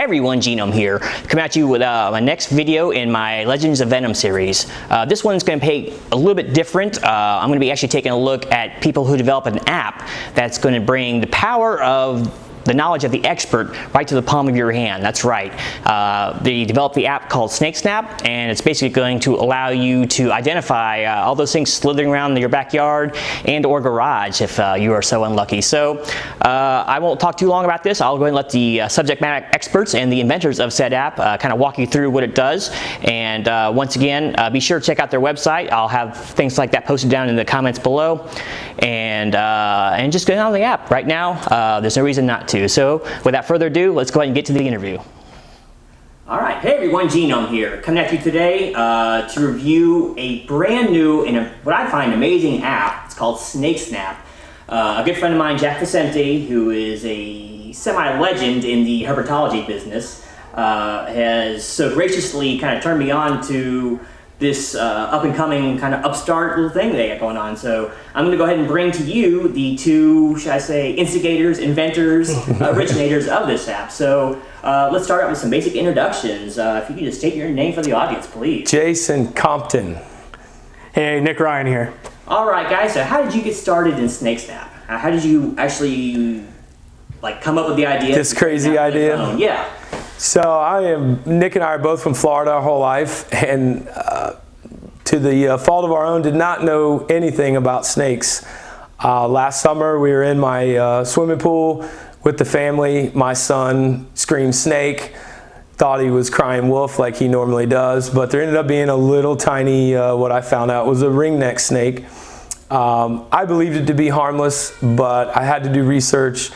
Hey everyone, Genome here, coming at you with my next video in my Legends of Venom series. This one's going to be a little bit different. I'm going to be actually taking a look at people who develop an app that's going to bring the power of the knowledge of the expert right to the palm of your hand. That's right. They developed the app called SnakeSnap, and it's basically going to allow you to identify all those things slithering around in your backyard and or garage if you are so unlucky. So I won't talk too long about this. I'll go ahead and let the subject matter experts and the inventors of said app kind of walk you through what it does. And once again, be sure to check out their website. I'll have things like that posted down in the comments below. And just get on the app right now. There's no reason not to. So without further ado, let's go ahead and get to the interview. All right, hey everyone, Genome here, coming at you today to review a brand new and what I find amazing app. It's called SnakeSnap. A good friend of mine, Jack Vicente, who is a semi-legend in the herpetology business, has so graciously kind of turned me on to this up-and-coming kind of upstart little thing they got going on. So I'm going to go ahead and bring to you the two, should I say, instigators, inventors, originators of this app. So let's start out with some basic introductions. If you could just state your name for the audience, please. Jason Compton. Hey, Nick Ryan here. All right, guys. So how did you get started in SnakeSnap? How did you actually come up with the idea? This crazy idea? Yeah. So Nick and I are both from Florida our whole life, and to the fault of our own, did not know anything about snakes. Last summer we were in my swimming pool with the family. My son screamed snake, thought he was crying wolf like he normally does, but there ended up being a little tiny, what I found out was a ringneck snake. I believed it to be harmless, but I had to do research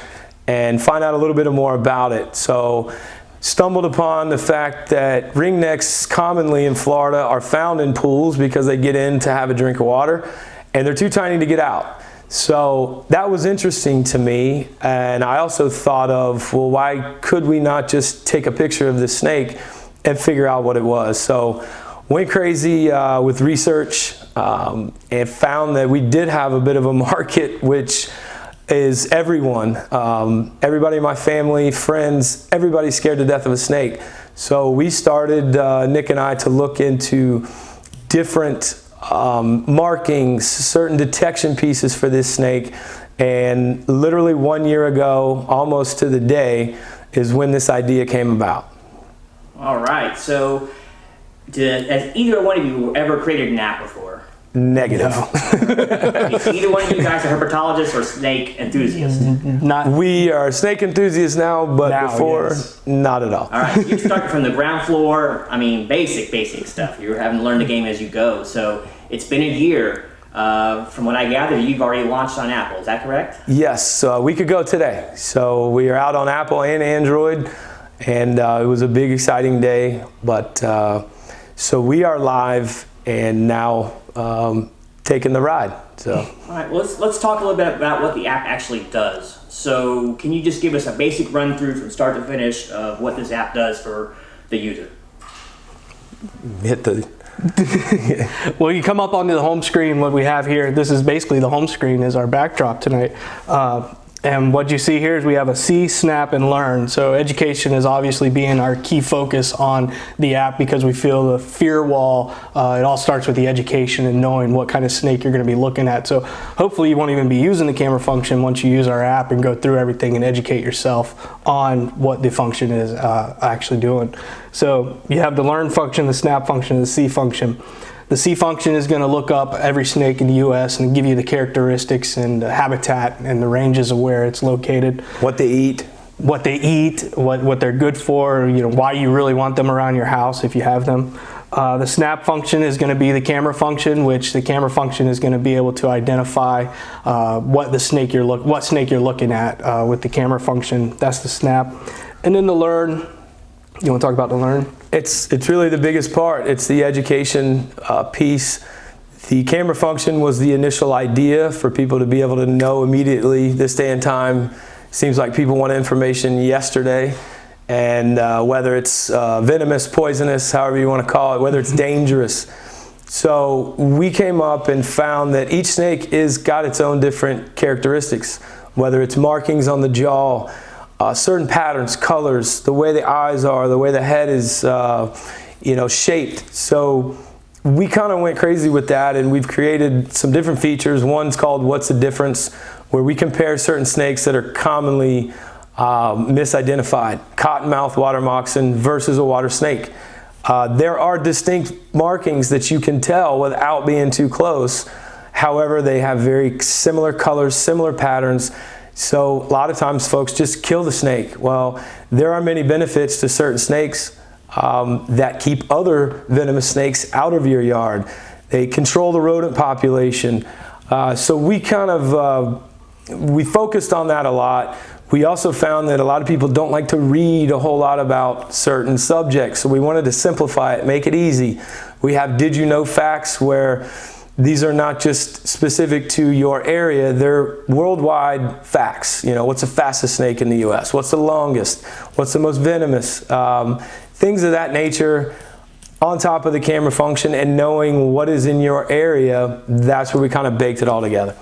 and find out a little bit more about it. So stumbled upon the fact that ringnecks commonly in Florida are found in pools because they get in to have a drink of water and they're too tiny to get out. So that was interesting to me, and I also thought of, well, why could we not just take a picture of the snake and figure out what it was? So went crazy with research and found that we did have a bit of a market, which is everyone. Everybody in my family, friends, everybody's scared to death of a snake. So we started, Nick and I, to look into different markings, certain detection pieces for this snake. And literally 1 year ago, almost to the day, is when this idea came about. All right. So has either one of you ever created an app before? Negative. No. Is either one of you guys a herpetologist or snake enthusiast? Not. We are snake enthusiasts now, but before, yes. Not at all. All right, you started from the ground floor. I mean, basic stuff. You're having to learn the game as you go. So it's been a year. From what I gather, you've already launched on Apple. Is that correct? Yes, a week ago today. So we are out on Apple and Android, and it was a big, exciting day. But so we are live and now taking the ride. So. All right, well, let's talk a little bit about what the app actually does. So can you just give us a basic run through from start to finish of what this app does for the user? Hit the... Well, you come up onto the home screen. What we have here, this is basically the home screen is our backdrop tonight. And what you see here is we have a see, snap, and learn. So education is obviously being our key focus on the app because we feel the fear wall, it all starts with the education and knowing what kind of snake you're going to be looking at. So hopefully you won't even be using the camera function once you use our app and go through everything and educate yourself on what the function is actually doing. So you have the learn function, the snap function, and the see function. The see function is going to look up every snake in the U.S. and give you the characteristics and the habitat and the ranges of where it's located. What they eat. What they eat, what they're good for, why you really want them around your house if you have them. The snap function is going to be the camera function, which the camera function is going to be able to identify what snake you're looking at with the camera function. That's the snap. And then the learn. You want to talk about the learn? It's really the biggest part. It's the education piece. The camera function was the initial idea for people to be able to know immediately. This day and time, seems like people want information yesterday. And whether it's venomous, poisonous, however you want to call it, whether it's dangerous. So we came up and found that each snake got its own different characteristics, whether it's markings on the jaw, certain patterns, colors, the way the eyes are, the way the head is, shaped. So we kind of went crazy with that, and we've created some different features. One's called What's the Difference, where we compare certain snakes that are commonly misidentified. Cottonmouth water moccasin versus a water snake. There are distinct markings that you can tell without being too close. However, they have very similar colors, similar patterns. So a lot of times folks just kill the snake. Well, there are many benefits to certain snakes that keep other venomous snakes out of your yard. They control the rodent population. So we kind of, we focused on that a lot. We also found that a lot of people don't like to read a whole lot about certain subjects. So we wanted to simplify it, make it easy. We have Did You Know facts, where these are not just specific to your area, they're worldwide facts. What's the fastest snake in the US? What's the longest? What's the most venomous? Things of that nature on top of the camera function, and knowing what is in your area, that's where we kind of baked it all together.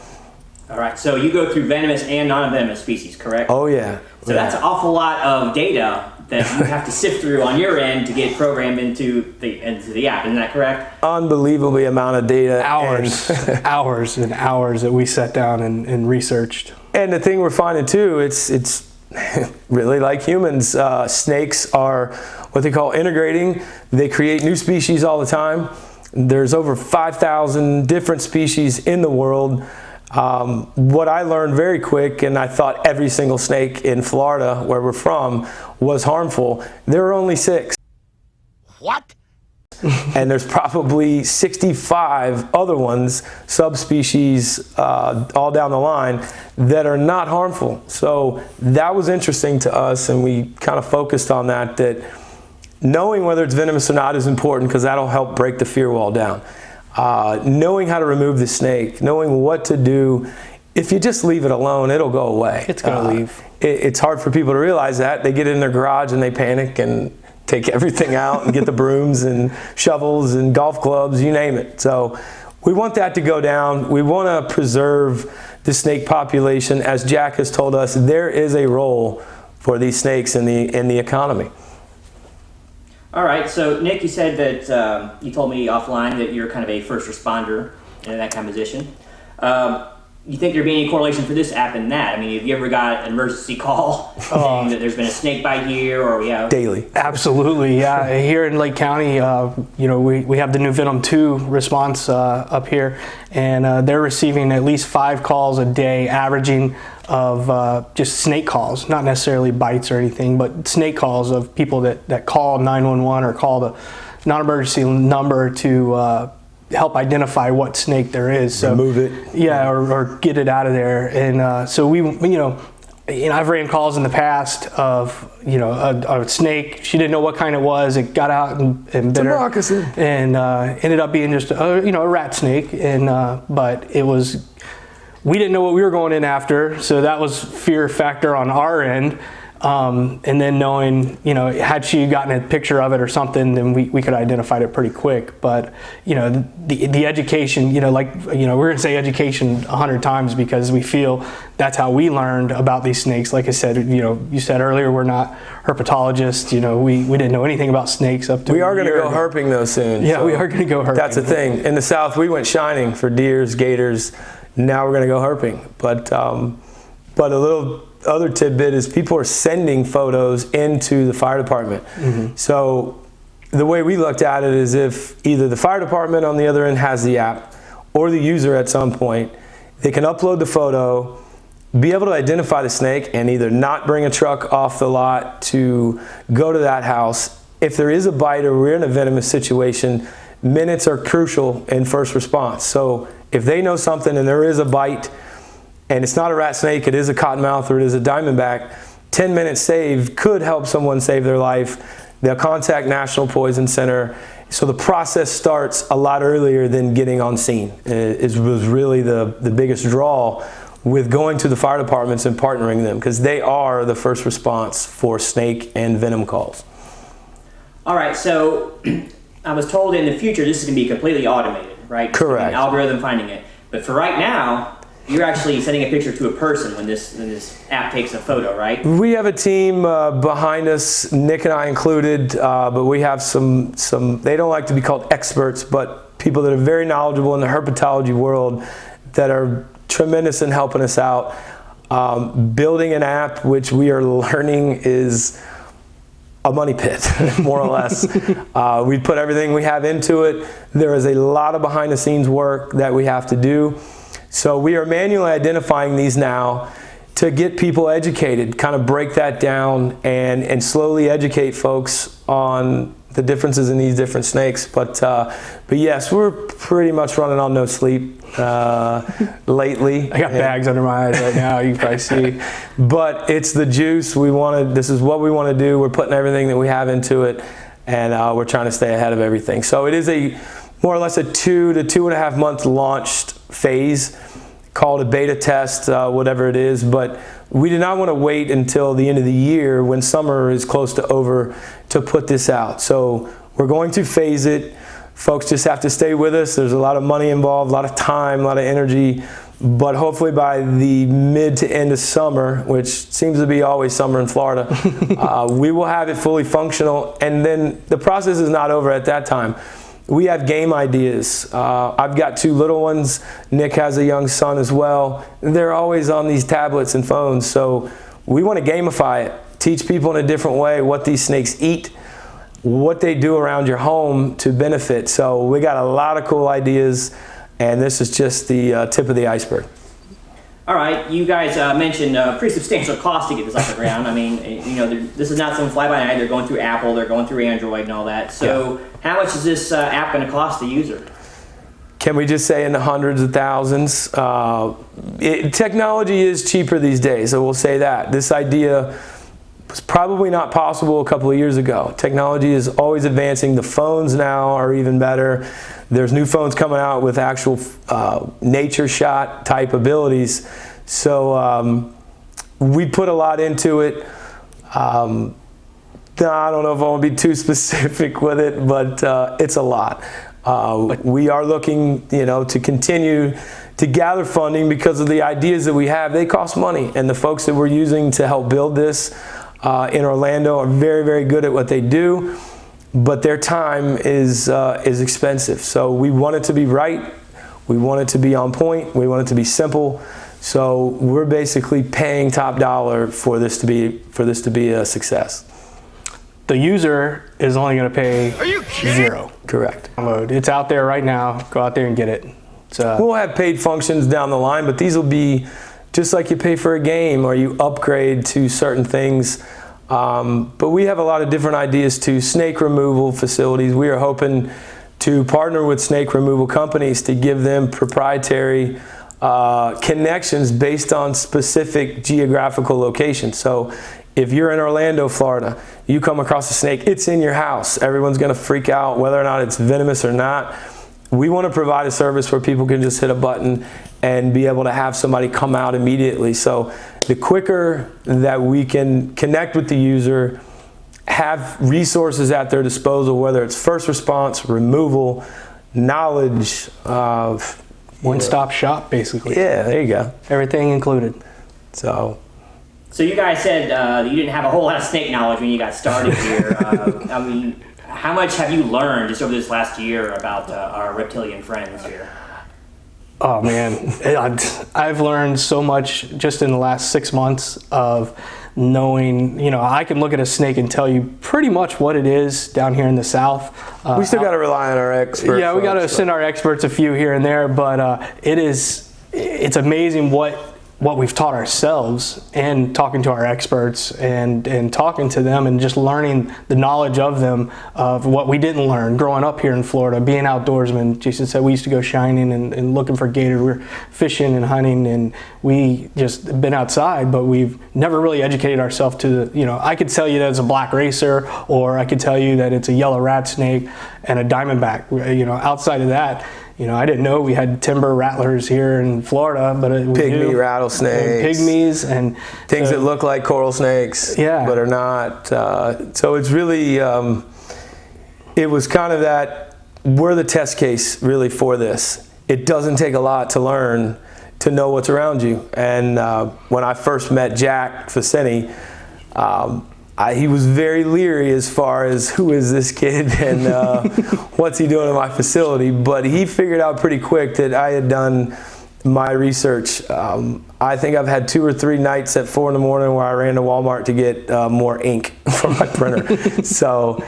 All right, so you go through venomous and non-venomous species, correct? Oh yeah. So that's an awful lot of data that you have to sift through on your end to get programmed into the app, isn't that correct? Unbelievably amount of data. Hours, hours and hours that we sat down and researched. And the thing we're finding too, it's really like humans. Snakes are what they call integrating. They create new species all the time. There's over 5,000 different species in the world. What I learned very quick, and I thought every single snake in Florida, where we're from, was harmful. There are only 6. What? And there's probably 65 other ones, subspecies, all down the line, that are not harmful. So that was interesting to us, and we kind of focused on that knowing whether it's venomous or not is important, because that'll help break the fear wall down. Knowing how to remove the snake, knowing what to do. If you just leave it alone, it'll go away. It's going to leave. It's hard for people to realize that. They get in their garage and they panic and take everything out and get the brooms and shovels and golf clubs, you name it. So we want that to go down. We want to preserve the snake population. As Jack has told us, there is a role for these snakes in the economy. All right, so Nick, you said that you told me offline that you're kind of a first responder in that kind of position. You think there'd be any correlation for this app and that? I mean, have you ever got an emergency call saying that there's been a snake bite here, or we have Daily. Absolutely, yeah. Here in Lake County, we have the new Venom 2 response up here, and they're receiving at least 5 calls a day, averaging of just snake calls, not necessarily bites or anything, but snake calls of people that call 911 or call the non-emergency number to help identify what snake there is. So remove it. Yeah, or get it out of there. And so I've ran calls in the past of a snake. She didn't know what kind it was. It got out and bit her, moccasin. and ended up being just a rat snake. And but it was. We didn't know what we were going in after, so that was fear factor on our end. And then knowing, had she gotten a picture of it or something, then we could identify it pretty quick. But, the education, we're going to say education 100 times, because we feel that's how we learned about these snakes. Like I said, you said earlier, we're not herpetologists. We didn't know anything about snakes up to We are going to go herping though soon. Yeah, so we are going to go herping. That's the thing. In the South, we went shining for deers, gators. Now we're going to go herping. But a little other tidbit is people are sending photos into the fire department. Mm-hmm. So the way we looked at it is, if either the fire department on the other end has the app, or the user at some point, they can upload the photo, be able to identify the snake, and either not bring a truck off the lot to go to that house. If there is a bite or we're in a venomous situation, minutes are crucial in first response. So if they know something and there is a bite, and it's not a rat snake, it is a cottonmouth or it is a diamondback, 10 minutes saved could help someone save their life. They'll contact National Poison Center. So the process starts a lot earlier than getting on scene. It was really the biggest draw with going to the fire departments and partnering them, because they are the first response for snake and venom calls. All right, so I was told in the future this is going to be completely automated, right? Correct. An algorithm finding it. But for right now, you're actually sending a picture to a person when this app takes a photo, right? We have a team behind us, Nick and I included, but we have some, they don't like to be called experts, but people that are very knowledgeable in the herpetology world that are tremendous in helping us out. Building an app, which we are learning is a money pit, more or less. We put everything we have into it. There is a lot of behind the scenes work that we have to do. So we are manually identifying these now to get people educated, kind of break that down and slowly educate folks on the differences in these different snakes. But yes, we're pretty much running on no sleep lately. I got bags under my eyes right now, you can probably see. But it's the juice. This is what we want to do. We're putting everything that we have into it, and we're trying to stay ahead of everything. So it is more or less a 2 to 2.5 month launched phase, called a beta test, whatever it is. But we did not want to wait until the end of the year when summer is close to over to put this out. So we're going to phase it. Folks just have to stay with us. There's a lot of money involved, a lot of time, a lot of energy. But hopefully by the mid to end of summer, which seems to be always summer in Florida, we will have it fully functional. And then the process is not over at that time. We have game ideas. I've got 2 little ones. Nick has a young son as well. They're always on these tablets and phones. So we want to gamify it, teach people in a different way what these snakes eat, what they do around your home to benefit. So we got a lot of cool ideas, and this is just the tip of the iceberg. All right, you guys mentioned pretty substantial cost to get this off the ground. I mean, this is not some fly-by-night. They're going through Apple, they're going through Android and all that. So how much is this app going to cost the user? Can we just say in the hundreds of thousands? Technology is cheaper these days, so we'll say that. This idea was probably not possible a couple of years ago. Technology is always advancing. The phones now are even better. There's new phones coming out with actual nature shot type abilities. So we put a lot into it. I don't know if I want to be too specific with it, but it's a lot. We are looking, to continue to gather funding because of the ideas that we have. They cost money, and the folks that we're using to help build this in Orlando are very, very good at what they do. But their time is expensive. So we want it to be right. We want it to be on point. We want it to be simple. So we're basically paying top dollar for this to be a success. The user is only going to pay $0. Correct. Download. It's out there right now. Go out there and get it. We'll have paid functions down the line, but these will be just like you pay for a game or you upgrade to certain things. But we have a lot of different ideas to snake removal facilities. We are hoping to partner with snake removal companies to give them proprietary connections based on specific geographical locations. So if you're in Orlando, Florida, you come across a snake, it's in your house. Everyone's going to freak out whether or not it's venomous or not. We want to provide a service where people can just hit a button and be able to have somebody come out immediately. So the quicker that we can connect with the user, have resources at their disposal, whether it's first response, removal, knowledge. One-stop shop, basically. Yeah, there you go. Everything included. So you guys said you didn't have a whole lot of snake knowledge when you got started here. I mean, how much have you learned just over this last year about our reptilian friends here? Oh man, I've learned so much just in the last 6 months of knowing, I can look at a snake and tell you pretty much what it is down here in the South. We still got to rely on our experts. Yeah, we got to send our experts a few here and there, but it's amazing what we've taught ourselves and talking to our experts and talking to them and just learning the knowledge of them of what we didn't learn growing up here in Florida, being outdoorsmen. Jason said we used to go shining and looking for gators. We were fishing and hunting, and we just been outside, but we've never really educated ourselves to I could tell you that it's a black racer, or I could tell you that it's a yellow rat snake and a diamondback. Outside of that, I didn't know we had timber rattlers here in Florida, but pygmy rattlesnakes, pygmies, and things that look like coral snakes, but are not. So it's really, it was kind of that we're the test case really for this. It doesn't take a lot to learn. to know what's around you. And when I first met Jack Faceni, he was very leery as far as who is this kid and what's he doing in my facility. But he figured out pretty quick that I had done my research. I think I've had 2 or 3 nights at 4 in the morning where I ran to Walmart to get more ink for my printer. So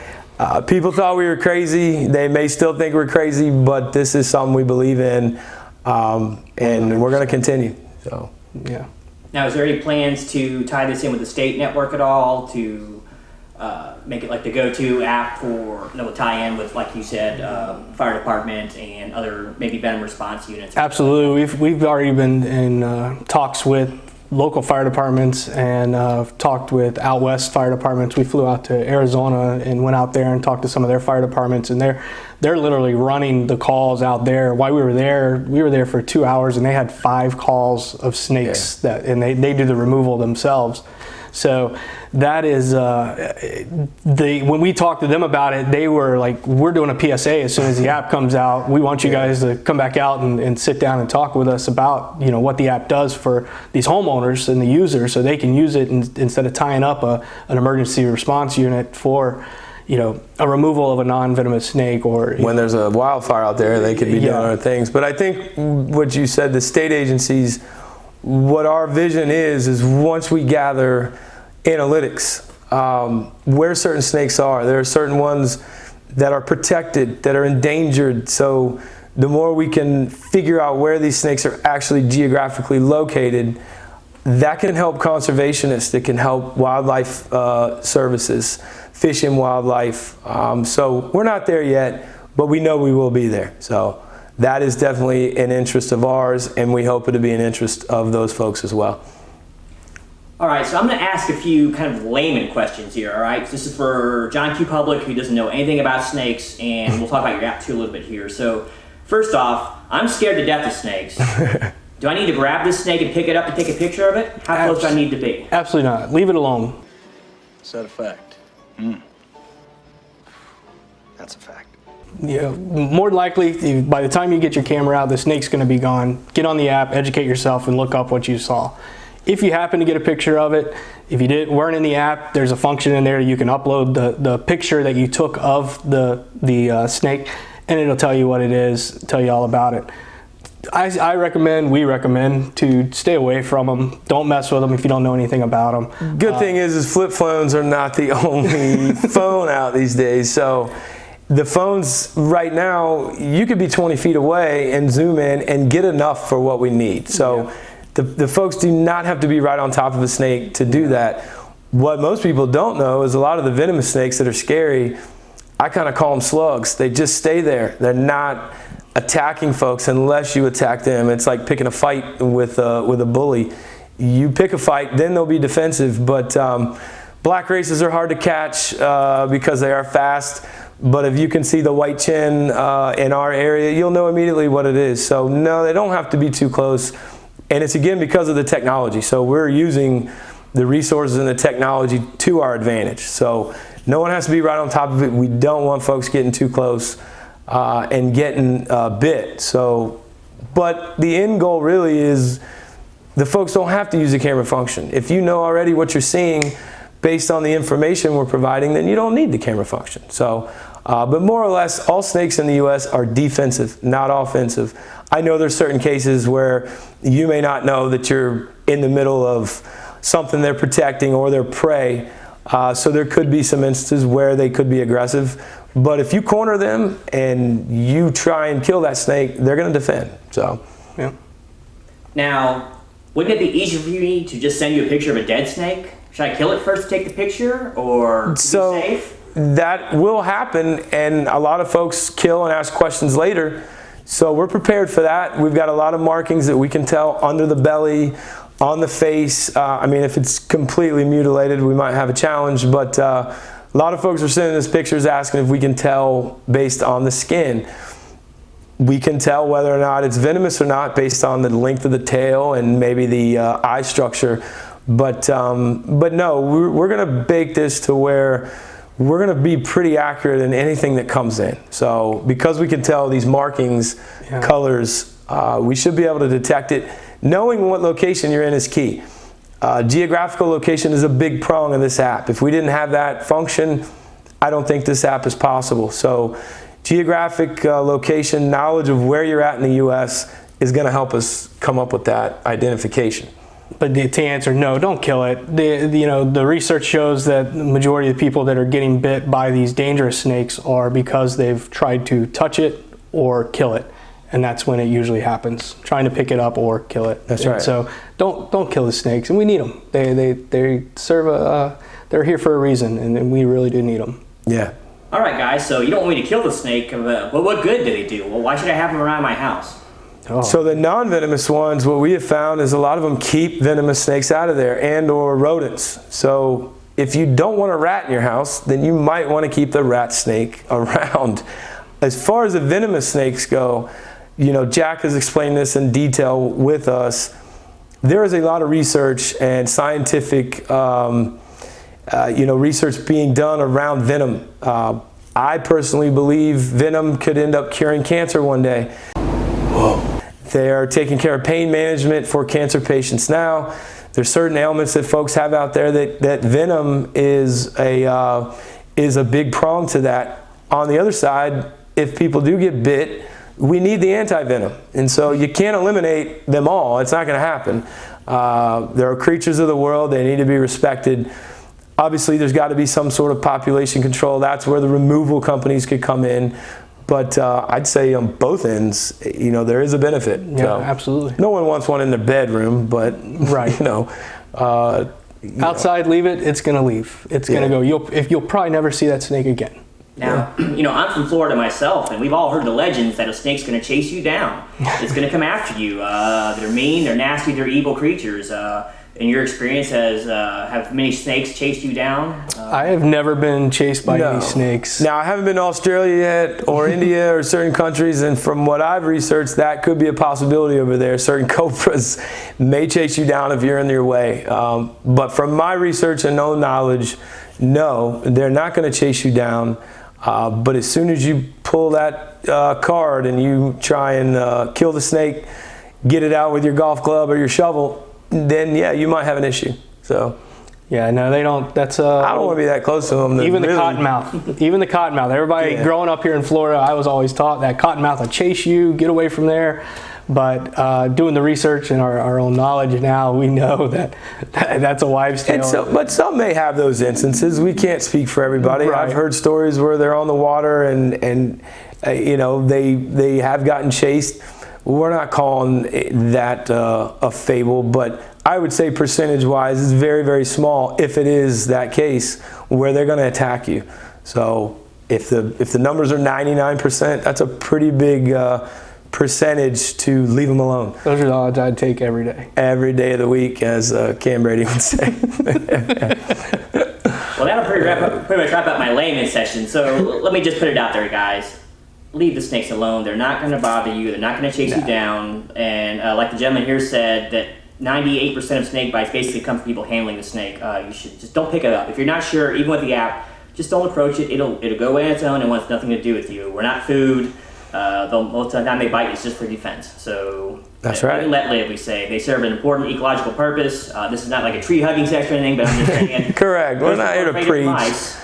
people thought we were crazy. They may still think we're crazy, but this is something we believe in, and we're going to continue. So yeah. Now, is there any plans to tie this in with the state network at all to make it like the go-to app for, tie in with, like you said, fire department and other maybe venom response units? Absolutely. We've already been in talks with local fire departments and talked with out west fire departments. We flew out to Arizona and went out there and talked to some of their fire departments, and they're literally running the calls out there. While we were there for 2 hours, and they had 5 calls of snakes and they do the removal themselves. So that is, when we talked to them about it, they were like, we're doing a PSA as soon as the app comes out. We want you guys to come back out and sit down and talk with us about, what the app does for these homeowners and the users, so they can use it instead of tying up an emergency response unit for, a removal of a non-venomous snake, or when there's a wildfire out there, they could be doing other things. But I think what you said, the state agencies, what our vision is once we gather analytics, where certain snakes are. There are certain ones that are protected, that are endangered. So the more we can figure out where these snakes are actually geographically located, that can help conservationists, it can help wildlife services, fish and wildlife. So we're not there yet, but we know we will be there. So that is definitely an interest of ours, and we hope it to be an interest of those folks as well. All right, so I'm going to ask a few kind of layman questions here, all right? This is for John Q. Public, who doesn't know anything about snakes, and we'll talk about your app too a little bit here. So first off, I'm scared to death of snakes. Do I need to grab this snake and pick it up and take a picture of it? How close do I need to be? Absolutely not. Leave it alone. Is that a fact? That's a fact. Yeah, more than likely, by the time you get your camera out, the snake's going to be gone. Get on the app, educate yourself, and look up what you saw. If you happen to get a picture of it, if you weren't in the app, there's a function in there you can upload the picture that you took of the snake, and it'll tell you what it is, tell you all about it. We recommend to stay away from them. Don't mess with them if you don't know anything about them. Good thing is flip phones are not the only phone out these days. So the phones right now, you could be 20 feet away and zoom in and get enough for what we need. So the folks do not have to be right on top of a snake to do that. What most people don't know is a lot of the venomous snakes that are scary, I kind of call them slugs. They just stay there. They're not attacking folks unless you attack them. It's like picking a fight with a bully. You pick a fight, then they'll be defensive. But black races are hard to catch because they are fast. But if you can see the white chin in our area, you'll know immediately what it is. So no, they don't have to be too close. And it's again because of the technology. So we're using the resources and the technology to our advantage. So no one has to be right on top of it. We don't want folks getting too close and getting bit. So, but the end goal really is the folks don't have to use the camera function. If you know already what you're seeing based on the information we're providing, then you don't need the camera function. So, but more or less, all snakes in the U.S. are defensive, not offensive. I know there's certain cases where you may not know that you're in the middle of something they're protecting or their prey. So there could be some instances where they could be aggressive. But if you corner them and you try and kill that snake, they're going to defend. So, yeah. Now, wouldn't it be easier for me to just send you a picture of a dead snake? Should I kill it first to take the picture, or be safe? That will happen, and a lot of folks kill and ask questions later. So we're prepared for that. We've got a lot of markings that we can tell under the belly, on the face. I mean, if it's completely mutilated, we might have a challenge, but a lot of folks are sending us pictures asking if we can tell based on the skin. We can tell whether or not it's venomous or not based on the length of the tail and maybe the eye structure. But no, we're going to bake this to where we're going to be pretty accurate in anything that comes in. So because we can tell these markings, colors, we should be able to detect it. knowing what location you're in is key. Geographical location is a big prong of this app. If we didn't have that function, I don't think this app is possible. So geographic location, knowledge of where you're at in the U.S. is going to help us come up with that identification. But to answer, no, don't kill it. The research shows that the majority of the people that are getting bit by these dangerous snakes are because they've tried to touch it or kill it. And that's when it usually happens, trying to pick it up or kill it. That's right. And so don't kill the snakes, and we need them. They serve they're here for a reason, and we really do need them. Yeah. All right, guys, so you don't want me to kill the snake, but what good do they do? Well, why should I have them around my house? Oh. So the non-venomous ones, what we have found is a lot of them keep venomous snakes out of there, and or rodents. So if you don't want a rat in your house, then you might want to keep the rat snake around. As far as the venomous snakes go, Jack has explained this in detail with us. There is a lot of research and scientific research being done around venom. I personally believe venom could end up curing cancer one day. Whoa. They are taking care of pain management for cancer patients now. There's certain ailments that folks have out there that venom is a big prong to that. On the other side, if people do get bit, we need the anti-venom. And so you can't eliminate them all. It's not going to happen. There are creatures of the world. They need to be respected. Obviously, there's got to be some sort of population control. That's where the removal companies could come in. But I'd say on both ends, there is a benefit. Yeah, so, absolutely. No one wants one in their bedroom, but right. Outside, leave it. It's going to leave. It's going to go. You'll probably never see that snake again. Now, I'm from Florida myself, and we've all heard the legends that a snake's going to chase you down. It's going to come after you. They're mean, they're nasty, they're evil creatures. In your experience, have many snakes chased you down? I have never been chased by any snakes. Now, I haven't been to Australia yet, or India, or certain countries, and from what I've researched, that could be a possibility over there. Certain cobras may chase you down if you're in their way. But from my research and known knowledge, no, they're not going to chase you down. But as soon as you pull that card and you try and kill the snake, get it out with your golf club or your shovel, then yeah, you might have an issue. So yeah, no, they don't. That's I don't want to be that close to them. Even the cottonmouth. Even the cottonmouth. Everybody growing up here in Florida, I was always taught that cottonmouth will chase you, get away from there. But doing the research and our own knowledge now, we know that's a wives' tale. But some may have those instances. We can't speak for everybody. Right. I've heard stories where they're on the water and they have gotten chased. We're not calling that a fable, but I would say percentage-wise, it's very, very small if it is that case where they're going to attack you. So if the numbers are 99%, that's a pretty big percentage to leave them alone. Those are the odds I'd take every day. Every day of the week, as Cam Brady would say. Well, that'll pretty much wrap up my layman session. So let me just put it out there, guys. Leave the snakes alone. They're not going to bother you. They're not going to chase you down. And like the gentleman here said, that 98% of snake bites basically come from people handling the snake. You should just don't pick it up. If you're not sure, even with the app, just don't approach it. It'll go away on its own and wants nothing to do with you. We're not food. Most of the time they bite, it's just for defense. So that's right. Let live, we say. They serve an important ecological purpose. This is not like a tree hugging section or anything, but I'm just saying. Correct. We're not here to preach. Mice,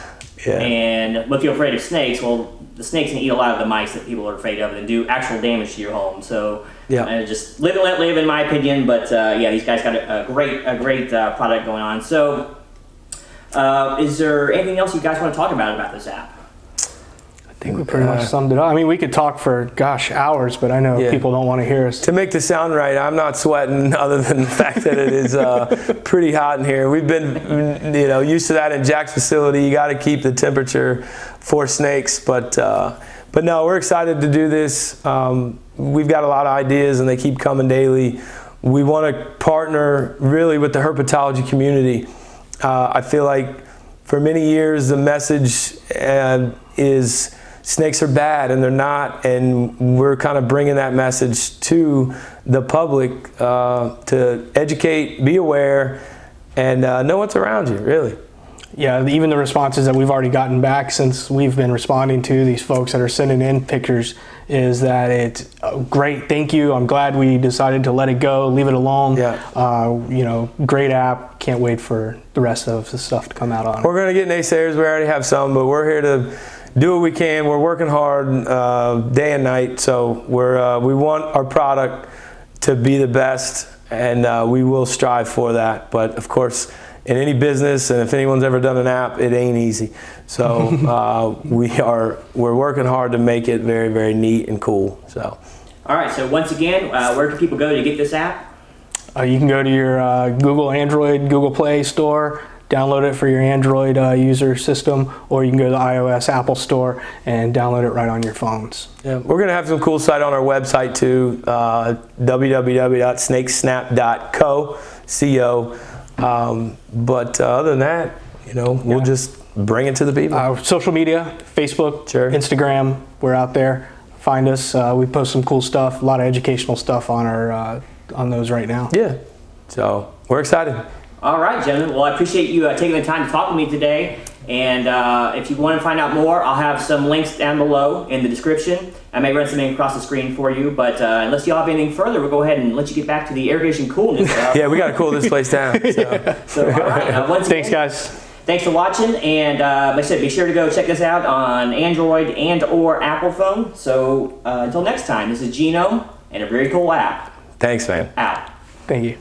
and if you're afraid of snakes, well, the snakes can eat a lot of the mice that people are afraid of and do actual damage to your home. So just live and let live, in my opinion. But these guys got a great product going on. So is there anything else you guys want to talk about this app? I think we pretty much summed it up. I mean, we could talk for, hours, but I know people don't want to hear us. To make this sound right, I'm not sweating other than the fact that it is pretty hot in here. We've been, used to that in Jack's facility. You got to keep the temperature for snakes, but no, we're excited to do this. We've got a lot of ideas, and they keep coming daily. We want to partner really with the herpetology community. I feel like for many years the message is snakes are bad, and they're not, and we're kind of bringing that message to the public to educate, be aware, and know what's around you, really. Yeah, even the responses that we've already gotten back since we've been responding to these folks that are sending in pictures is that it's great, thank you, I'm glad we decided to let it go, leave it alone. Yeah. You know, great app, can't wait for the rest of the stuff to come out on it. We're going to get naysayers, we already have some, but we're here to do what we can. We're working hard day and night, so we want our product to be the best, and we will strive for that. But of course, in any business, and if anyone's ever done an app, it ain't easy. So we're working hard to make it very, very neat and cool. So. All right, so once again, where can people go to get this app? You can go to your Google Android, Google Play store, download it for your Android user system, or you can go to the iOS Apple Store and download it right on your phones. Yeah, we're going to have some cool site on our website too, www.snakesnap.co. But other than that, you know, we'll just bring it to the people. Social media, Facebook, Sure. Instagram, we're out there. Find us. We post some cool stuff, a lot of educational stuff on our on those right now. Yeah, so we're excited. All right, gentlemen. Well, I appreciate you taking the time to talk with me today. And if you want to find out more, I'll have some links down below in the description. I may run something across the screen for you, but unless you all have anything further, we'll go ahead and let you get back to the irrigation coolness. Yeah, we got to cool this place down. So all right. Once Thanks, again, guys. thanks for watching, and like I said, be sure to go check this out on Android and or Apple phone. So until next time, this is Gino, and a very cool app. Thanks, man. Out. Thank you.